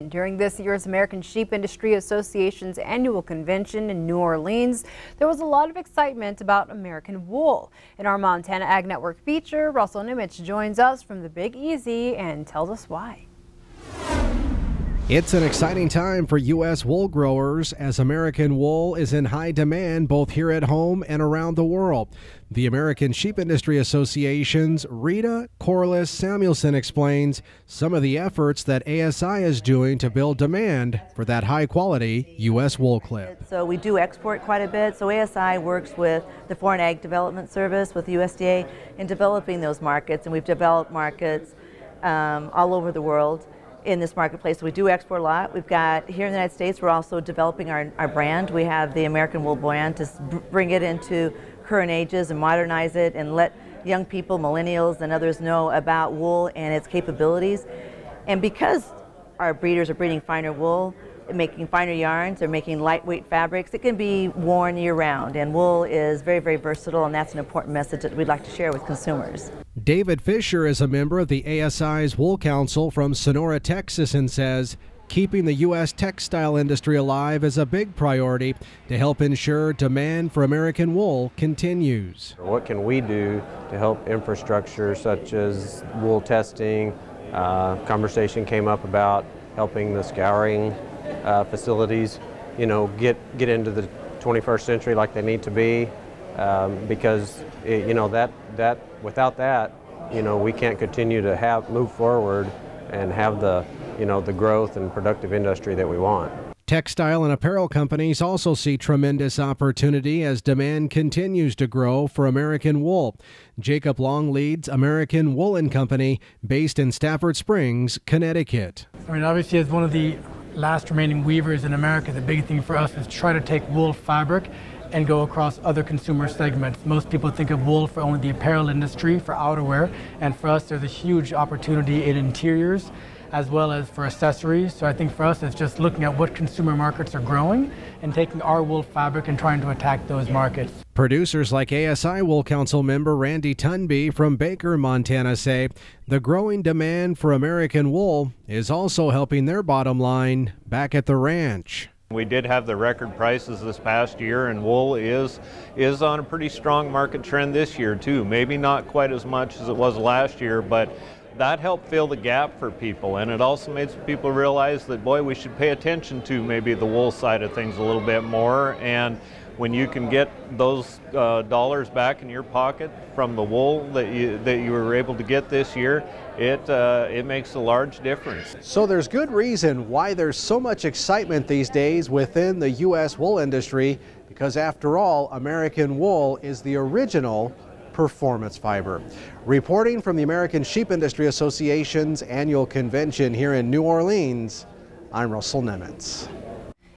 During this year's American Sheep Industry Association's annual convention in New Orleans, there was a lot of excitement about American wool. In our Montana Ag Network feature, Russell Nimitz joins us from the Big Easy and tells us why. It's an exciting time for U.S. wool growers as American wool is in high demand both here at home and around the world. The American Sheep Industry Association's Rita Corliss Samuelson explains some of the efforts that ASI is doing to build demand for that high-quality U.S. wool clip. So we do export quite a bit. So ASI works with the Foreign Ag Development Service, with the USDA, in developing those markets, and we've developed markets all over the world in this marketplace. So we do export a lot. We've got, here in the United States, we're also developing our brand. We have the American Wool brand to bring it into current ages and modernize it and let young people, millennials and others know about wool and its capabilities. And because our breeders are breeding finer wool, making finer yarns, they're making lightweight fabrics, it can be worn year-round, and wool is very, very versatile, and that's an important message that we'd like to share with consumers. David Fisher is a member of the ASI's Wool Council from Sonora, Texas, and says keeping the U.S. textile industry alive is a big priority to help ensure demand for American wool continues. What can we do to help infrastructure such as wool testing? Conversation came up about helping the scouring facilities, get into the 21st century like they need to be, because without that, we can't continue to move forward and have the growth and productive industry that we want. Textile and apparel companies also see tremendous opportunity as demand continues to grow for American wool. Jacob Long leads American Woolen Company, based in Stafford Springs, Connecticut. Obviously, as one of the last remaining weavers in America, the big thing for us is try to take wool fabric and go across other consumer segments. Most people think of wool for only the apparel industry, for outerwear, and for us there's a huge opportunity in interiors as well as for accessories. So I think for us it's just looking at what consumer markets are growing and taking our wool fabric and trying to attack those markets. Producers like ASI Wool Council member Randy Tunby from Baker, Montana say the growing demand for American wool is also helping their bottom line back at the ranch. We did have the record prices this past year, and wool is on a pretty strong market trend this year too. Maybe not quite as much as it was last year, but that helped fill the gap for people, and it also made some people realize that, boy, we should pay attention to maybe the wool side of things a little bit more. And when you can get those dollars back in your pocket from the wool that you were able to get this year, it makes a large difference. So there's good reason why there's so much excitement these days within the U.S. wool industry, because after all, American wool is the original performance fiber. Reporting from the American Sheep Industry Association's annual convention here in New Orleans, I'm Russell Nimitz.